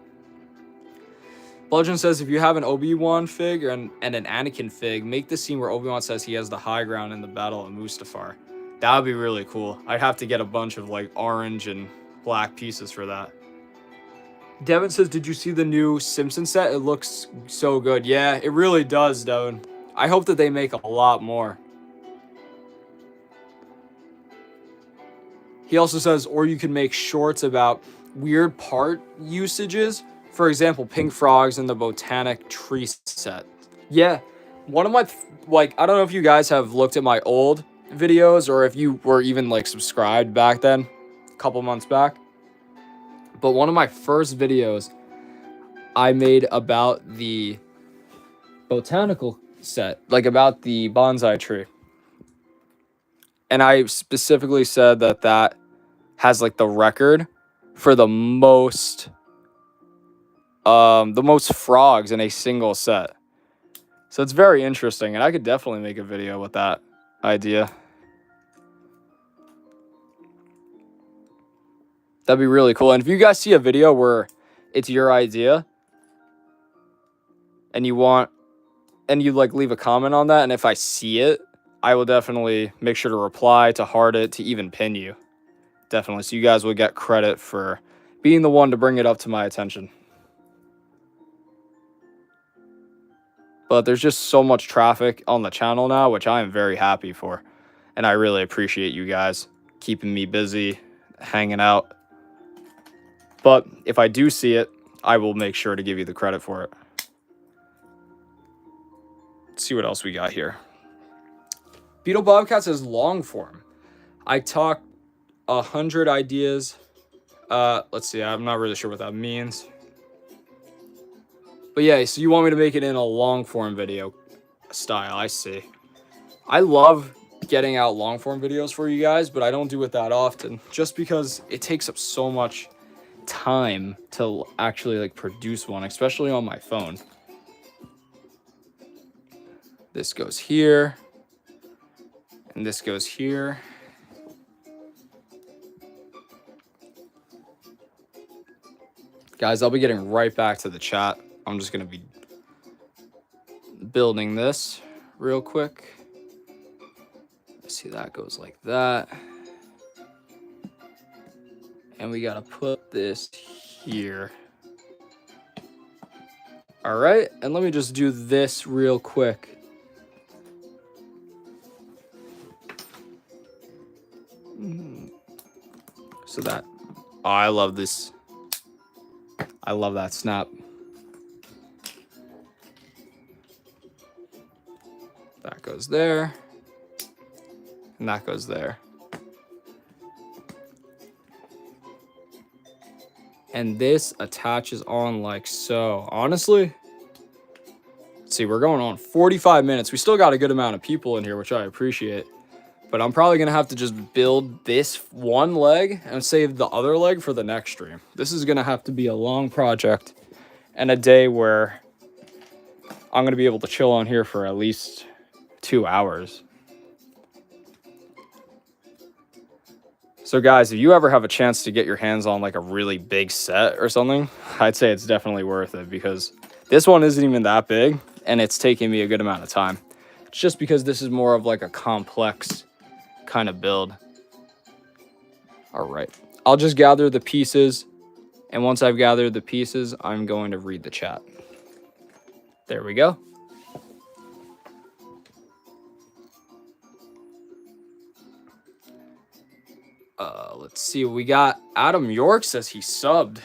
Bludgeon says, if you have an Obi-Wan fig and an Anakin fig, make the scene where Obi-Wan says he has the high ground in the Battle of Mustafar. That would be really cool. I'd have to get a bunch of like orange and black pieces for that. Devin says, did you see the new Simpson set? It looks so good. Yeah, it really does, Devin. I hope that they make a lot more. He also says, or you can make shorts about weird part usages. For example, pink frogs in the botanic tree set. Yeah, one of my, I don't know if you guys have looked at my old videos or if you were even like subscribed back then, a couple months back. But one of my first videos I made about the botanical set, like about the bonsai tree. And I specifically said that that has like the record for the most frogs in a single set. So it's very interesting, and I could definitely make a video with that idea. That'd be really cool. And if you guys see a video where it's your idea and you like leave a comment on that, and if I see it, I will definitely make sure to reply, to heart it, to even pin you. Definitely. So you guys will get credit for being the one to bring it up to my attention. But there's just so much traffic on the channel now, which I am very happy for. And I really appreciate you guys keeping me busy, hanging out. But if I do see it, I will make sure to give you the credit for it. Let's see what else we got here. Beetle Bobcat says long form. I talk 100 ideas. Let's see. I'm not really sure what that means. But yeah, so you want me to make it in a long form video style. I see. I love getting out long form videos for you guys, but I don't do it that often just because it takes up so much time to actually like produce one, especially on my phone. This goes here and this goes here. Guys, I'll be getting right back to the chat. I'm just going to be building this real quick. See, that goes like that. And we got to put this here. All right. And let me just do this real quick. So that, oh, I love this. I love that snap. That goes there. And that goes there. And this attaches on like so. Honestly, let's see, we're going on 45 minutes. We still got a good amount of people in here, which I appreciate. But I'm probably going to have to just build this one leg and save the other leg for the next stream. This is going to have to be a long project and a day where I'm going to be able to chill on here for at least 2 hours. So guys, if you ever have a chance to get your hands on like a really big set or something, I'd say it's definitely worth it because this one isn't even that big and it's taking me a good amount of time. It's just because this is more of like a complex kind of build. All right, I'll just gather the pieces, and once I've gathered the pieces, I'm going to read the chat. There we go. Let's see what we got. Adam York says he subbed.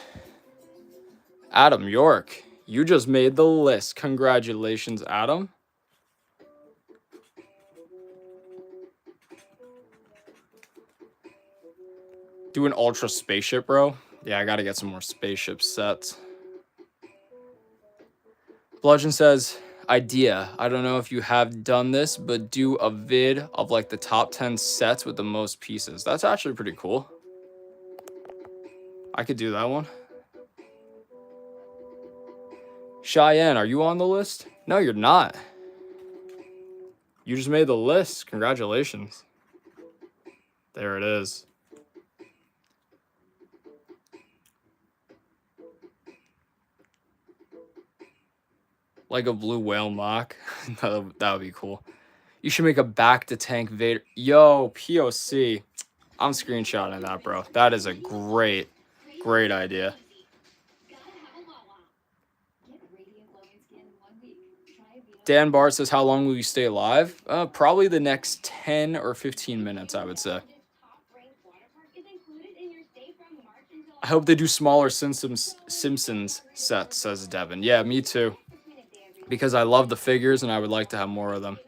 Adam York, you just made the list. Congratulations, Adam. Do an ultra spaceship, bro. Yeah, I gotta get some more spaceship sets. Bludgeon says, idea. I don't know if you have done this, but do a vid of like the top 10 sets with the most pieces. That's actually pretty cool. I could do that one. Cheyenne, are you on the list? No, you're not. You just made the list. Congratulations. There it is. Like a blue whale mock. that would be cool. You should make a back to tank Vader. Yo, POC. I'm screenshotting that, bro. That is a great idea. Dan Bart says, how long will you stay alive? Probably the next 10 or 15 minutes, I would say. I hope they do smaller Simpsons sets, says Devin. Yeah, me too. Because I love the figures and I would like to have more of them.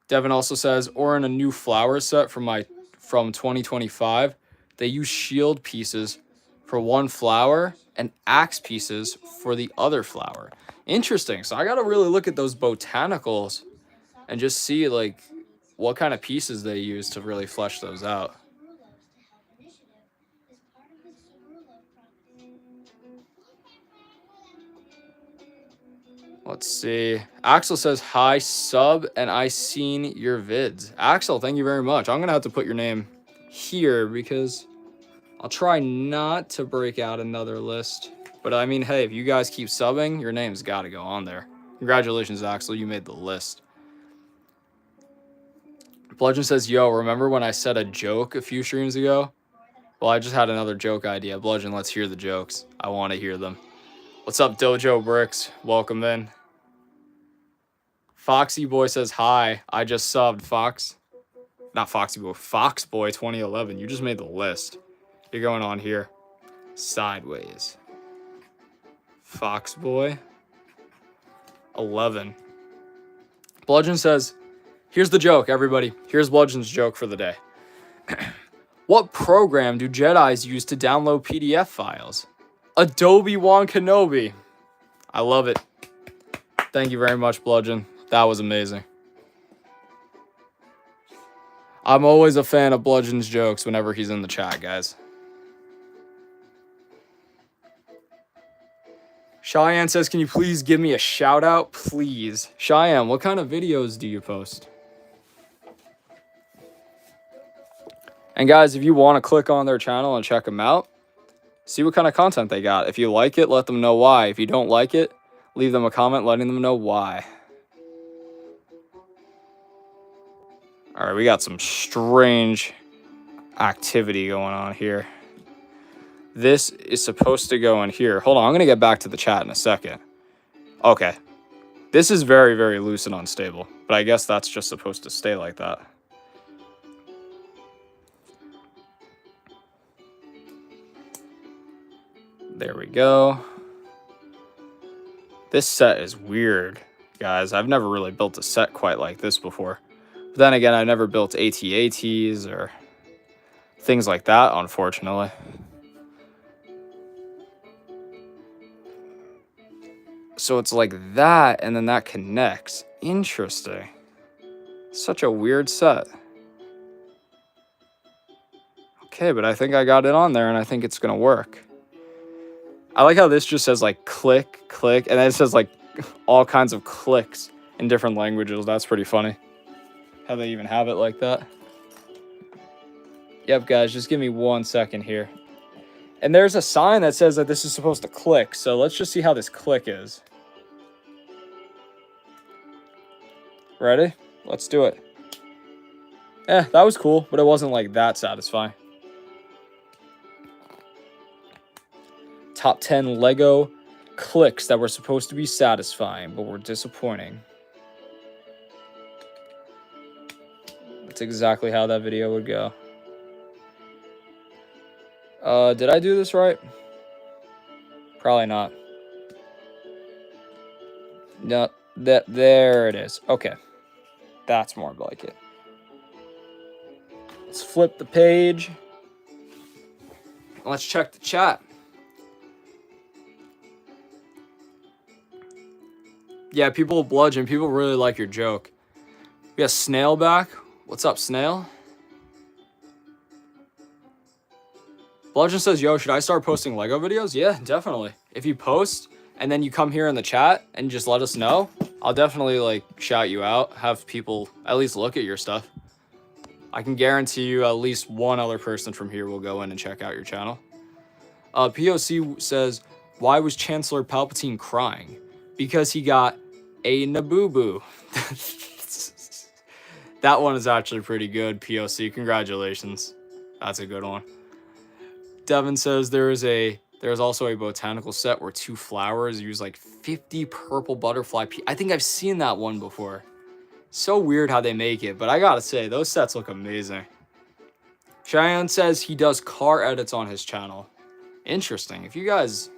Devin also says, or in a new flower set from 2025, they use shield pieces for one flower and axe pieces for the other flower. Interesting. So I got to really look at those botanicals and just see like what kind of pieces they use to really flesh those out. Let's see. Axel says, hi, sub, and I seen your vids. Axel, thank you very much. I'm going to have to put your name here because I'll try not to break out another list. But I mean, hey, if you guys keep subbing, your name's got to go on there. Congratulations, Axel. You made the list. Bludgeon says, yo, remember when I said a joke a few streams ago? Well, I just had another joke idea. Bludgeon, let's hear the jokes. I want to hear them. What's up, Dojo Bricks? Welcome in. Foxy Boy says, hi, I just subbed. Fox. Not Foxy Boy. Fox Boy 2011. You just made the list. You're going on here. Sideways. Fox Boy 11. Bludgeon says, here's the joke, everybody. Here's Bludgeon's joke for the day. What program do Jedis use to download PDF files? Adobe Wan Kenobi. I love it. Thank you very much, Bludgeon. That was amazing. I'm always a fan of Bludgeon's jokes whenever he's in the chat, guys. Cheyenne says, can you please give me a shout out? Please. Cheyenne, what kind of videos do you post? And guys, if you want to click on their channel and check them out, see what kind of content they got. If you like it, let them know why. If you don't like it, leave them a comment letting them know why. All right, we got some strange activity going on here. This is supposed to go in here. Hold on, I'm going to get back to the chat in a second. Okay. This is very, very loose and unstable, but I guess that's just supposed to stay like that. There we go. This set is weird, guys. I've never really built a set quite like this before. But then again, I never built AT-ATs or things like that, unfortunately. So it's like that, and then that connects. Interesting. Such a weird set. Okay, but I think I got it on there, and I think it's going to work. I like how this just says, like, click, click, and then it says, like, all kinds of clicks in different languages. That's pretty funny. How they even have it like that. Yep, guys, just give me 1 second here. And there's a sign that says that this is supposed to click, so let's just see how this click is. Ready? Let's do it. That was cool, but it wasn't, like, that satisfying. Top 10 Lego clicks that were supposed to be satisfying, but were disappointing. That's exactly how that video would go. Did I do this right? Probably not. No, there it is. Okay. That's more like it. Let's flip the page. Let's check the chat. Yeah, people bludgeon. People really like your joke. We got Snail back. What's up, Snail? Bludgeon says, yo, should I start posting Lego videos? Yeah, definitely. If you post and then you come here in the chat and just let us know, I'll definitely like shout you out, have people at least look at your stuff. I can guarantee you at least one other person from here will go in and check out your channel. POC says, why was Chancellor Palpatine crying? Because he got a Naboo-boo. That one is actually pretty good, POC. Congratulations. That's a good one. Devin says there's also a botanical set where 2 flowers use like 50 purple butterfly I think I've seen that one before. So weird how they make it, but I gotta say, those sets look amazing. Cheyenne says he does car edits on his channel. Interesting. If you guys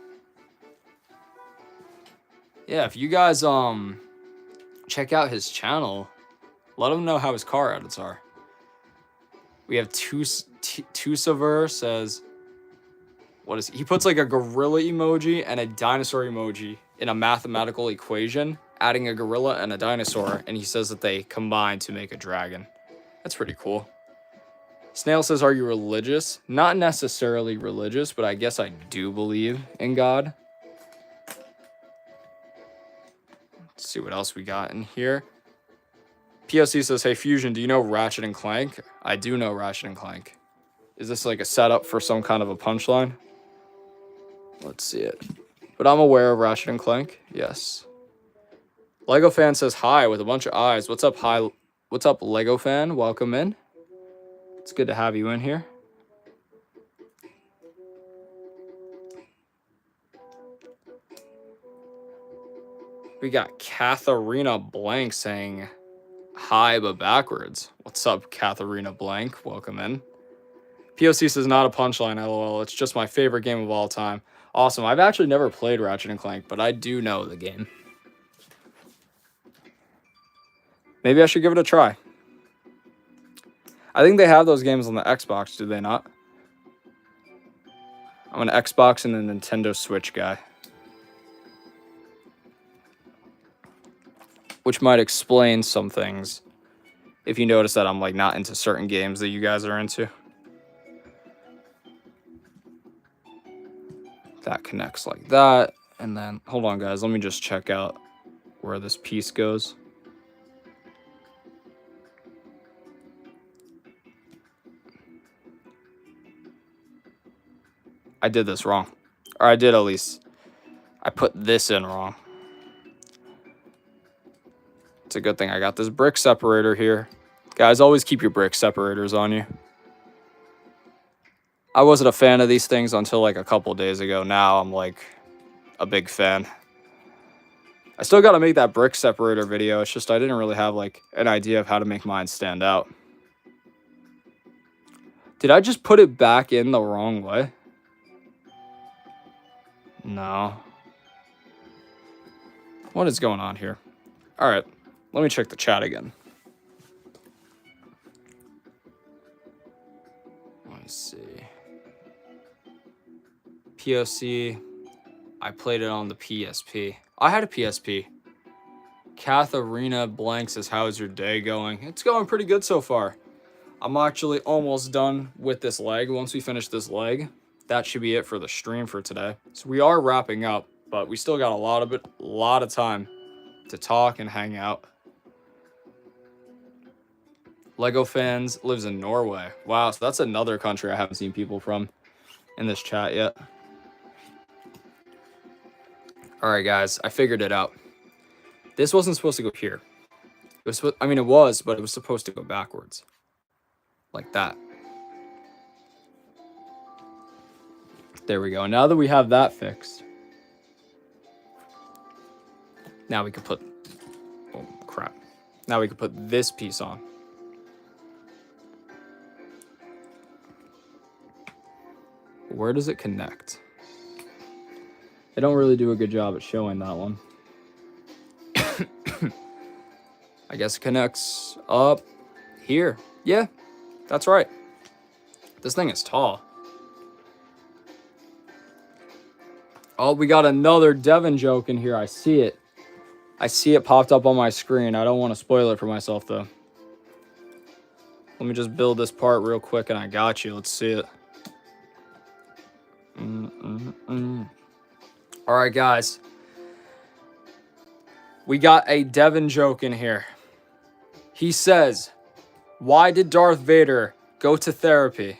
check out his channel, let him know how his car edits are. We have Tusaver says, what is he puts like a gorilla emoji and a dinosaur emoji in a mathematical equation, adding a gorilla and a dinosaur, and he says that they combine to make a dragon. That's pretty cool. Snail says, are you religious? Not necessarily religious, but I guess I do believe in God. Let's see what else we got in here. POC says, hey, Fusion, do you know Ratchet and Clank? I do know Ratchet and Clank. Is this like a setup for some kind of a punchline? Let's see it. But I'm aware of Ratchet and Clank. Yes. Lego Fan says hi with a bunch of eyes. What's up, hi? What's up, Lego Fan? Welcome in. It's good to have you in here. We got Katharina Blank saying hi, but backwards. What's up, Katharina Blank? Welcome in. POC says not a punchline, lol. It's just my favorite game of all time. Awesome. I've actually never played Ratchet and Clank, but I do know the game. Maybe I should give it a try. I think they have those games on the Xbox, do they not? I'm an Xbox and a Nintendo Switch guy. Which might explain some things. If you notice that I'm like not into certain games that you guys are into. That connects like that. And then, hold on guys, let me just check out where this piece goes. I did this wrong. Or I did at least. I put this in wrong. It's a good thing I got this brick separator here. Guys, always keep your brick separators on you. I wasn't a fan of these things until like a couple days ago. Now I'm like a big fan. I still got to make that brick separator video. It's just I didn't really have like an idea of how to make mine stand out. Did I just put it back in the wrong way? No. What is going on here? All right, let me check the chat again. Let me see. POC. I played it on the PSP. I had a PSP. Katharina Blank says, how's your day going? It's going pretty good so far. I'm actually almost done with this leg. Once we finish this leg, that should be it for the stream for today. So we are wrapping up, but we still got a lot of time to talk and hang out. Lego Fans lives in Norway. Wow, so that's another country I haven't seen people from in this chat yet. All right, guys, I figured it out. This wasn't supposed to go here. It was, I mean, it was, but it was supposed to go backwards. Like that. There we go. Now that we have that fixed, now we can put, oh crap. Now we can put this piece on. Where does it connect? They don't really do a good job at showing that one. I guess it connects up here. Yeah, that's right. This thing is tall. Oh, we got another Devin joke in here. I see it. I see it popped up on my screen. I don't want to spoil it for myself, though. Let me just build this part real quick, and I got you. Let's see it. All right, guys. We got a Devin joke in here. He says, why did Darth Vader go to therapy?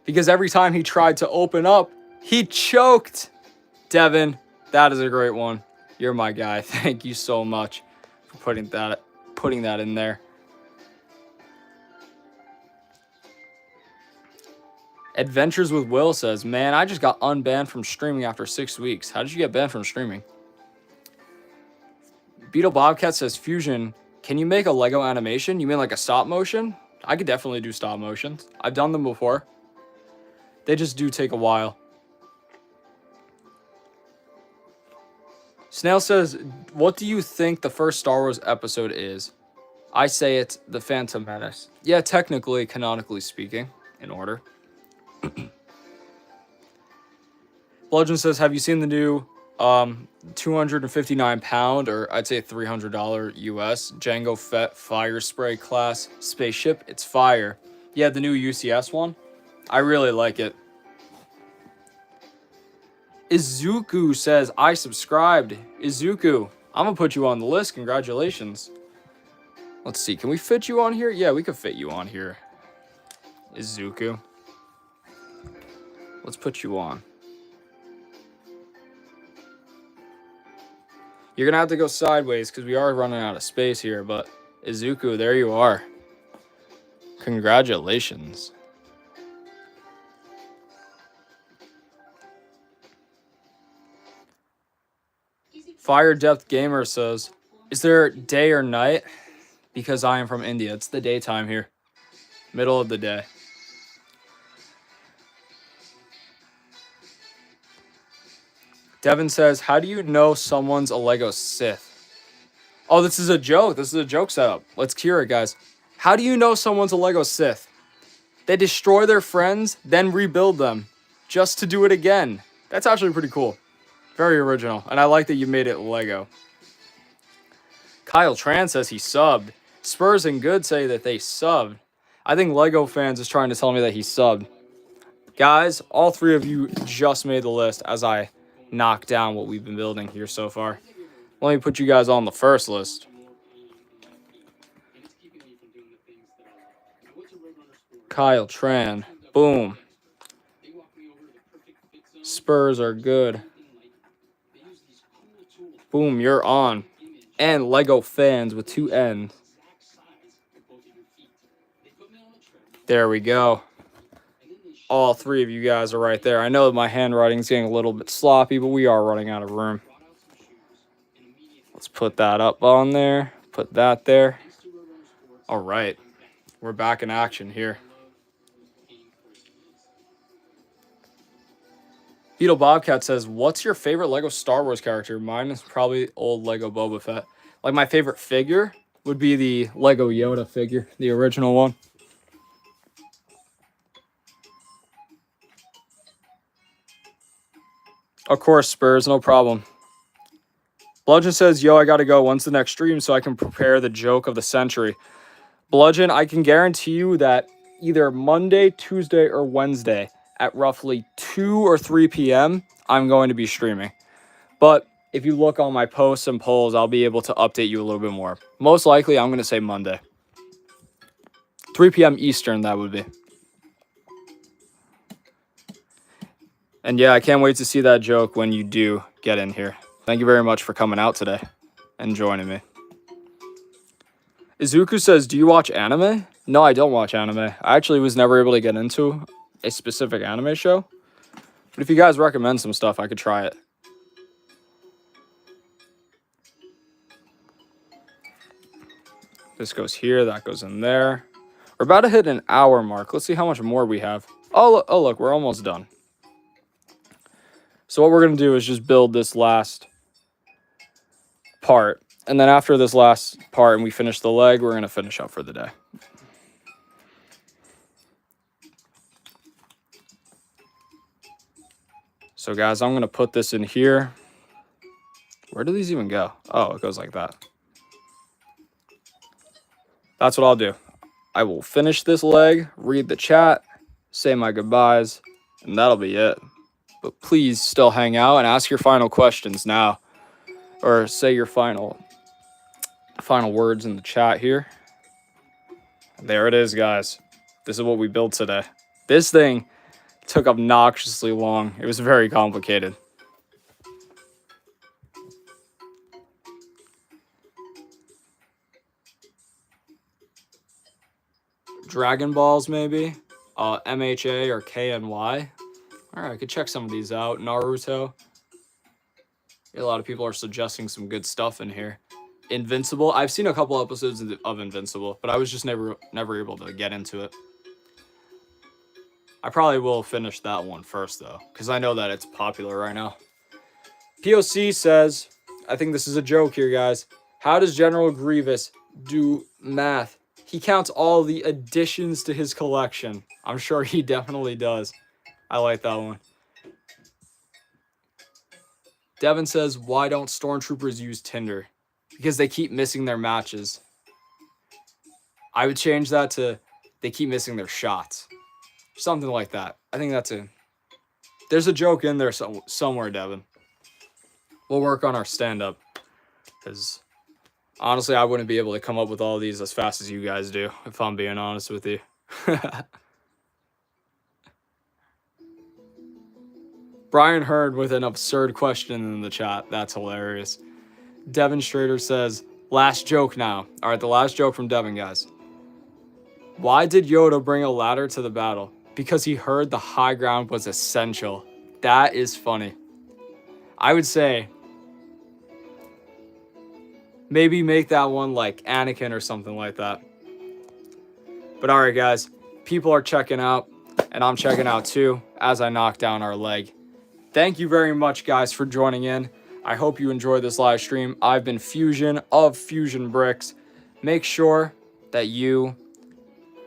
Because every time he tried to open up, he choked. Devin, that is a great one. You're my guy. Thank you so much for putting that in there. Adventures with Will says, man, I just got unbanned from streaming after 6 weeks. How did you get banned from streaming? Beetle Bobcat says, Fusion, can you make a Lego animation? You mean like a stop motion? I could definitely do stop motions. I've done them before. They just do take a while. Snail says, what do you think the first Star Wars episode is? I say it's The Phantom Menace. Yeah, technically, canonically speaking, in order. Bludgeon says, have you seen the new 259 pound, or I'd say $300 US Jango Fett fire spray class spaceship? It's fire. Yeah, the new UCS one. I really like it. Izuku says, I subscribed. Izuku, I'm gonna put you on the list. Congratulations. Let's see, can we fit you on here? Yeah, we could fit you on here. Izuku. Let's put you on. You're gonna have to go sideways because we are running out of space here, but Izuku, there you are. Congratulations. Fire Depth Gamer says, is there day or night? Because I am from India. It's the daytime here. Middle of the day. Devin says, how do you know someone's a Lego Sith? Oh, this is a joke. This is a joke setup. Let's hear it, guys. How do you know someone's a Lego Sith? They destroy their friends, then rebuild them, just to do it again. That's actually pretty cool. Very original. And I like that you made it Lego. Kyle Tran says he subbed. Spurs and Good say that they subbed. I think Lego fans is trying to tell me that he subbed. Guys, all three of you just made the list as I knock down what we've been building here so far. Let me put you guys on the first list. Kyle Tran. Boom. Spurs are good. Boom, you're on. And Lego fans with 2 N's. There we go. All three of you guys are right there. I know that my handwriting's getting a little bit sloppy, but we are running out of room. Let's put that up on there. Put that there. All right. We're back in action here. Beetle Bobcat says, what's your favorite Lego Star Wars character? Mine is probably old Lego Boba Fett. Like, my favorite figure would be the Lego Yoda figure, the original one. Of course, Spurs, no problem. Bludgeon says, yo, I gotta go. When's the next stream so I can prepare the joke of the century? Bludgeon, I can guarantee you that either Monday, Tuesday, or Wednesday at roughly 2 or 3 p.m., I'm going to be streaming. But if you look on my posts and polls, I'll be able to update you a little bit more. Most likely, I'm going to say Monday. 3 p.m. Eastern, that would be. And yeah, I can't wait to see that joke when you do get in here. Thank you very much for coming out today and joining me. Izuku says, do you watch anime? No, I don't watch anime. I actually was never able to get into a specific anime show. But if you guys recommend some stuff, I could try it. This goes here, that goes in there. We're about to hit an hour mark. Let's see how much more we have. Oh, look, we're almost done. So what we're going to do is just build this last part. And then after this last part and we finish the leg, we're going to finish up for the day. So guys, I'm going to put this in here. Where do these even go? Oh, it goes like that. That's what I'll do. I will finish this leg, read the chat, say my goodbyes, and that'll be it. But please still hang out and ask your final questions now. Or say your final words in the chat here. There it is, guys. This is what we built today. This thing took obnoxiously long. It was very complicated. Dragon Balls, maybe? MHA or KNY. Alright, I could check some of these out. Naruto. A lot of people are suggesting some good stuff in here. Invincible. I've seen a couple episodes of Invincible, but I was just never able to get into it. I probably will finish that one first, though, because I know that it's popular right now. POC says, I think this is a joke here, guys. How does General Grievous do math? He counts all the additions to his collection. I'm sure he definitely does. I like that one. Devin says, why don't Stormtroopers use Tinder? Because they keep missing their matches. I would change that to they keep missing their shots. Something like that. I think that's a... There's a joke in there somewhere, Devin. We'll work on our stand-up. Because, honestly, I wouldn't be able to come up with all these as fast as you guys do, if I'm being honest with you. Brian Heard with an absurd question in the chat. That's hilarious. Devin Strader says, last joke now. All right, the last joke from Devin, guys. Why did Yoda bring a ladder to the battle? Because he heard the high ground was essential. That is funny. I would say maybe make that one like Anakin or something like that. But all right, guys. People are checking out, and I'm checking out too as I knock down our leg. Thank you very much, guys, for joining in. I hope you enjoyed this live stream. I've been Fusion of Fusion Bricks. Make sure that you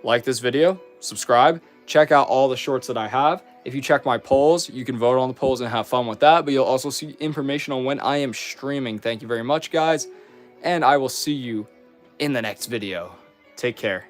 like this video, subscribe, check out all the shorts that I have. If you check my polls, you can vote on the polls and have fun with that, but you'll also see information on when I am streaming. Thank you very much, guys, and I will see you in the next video. Take care.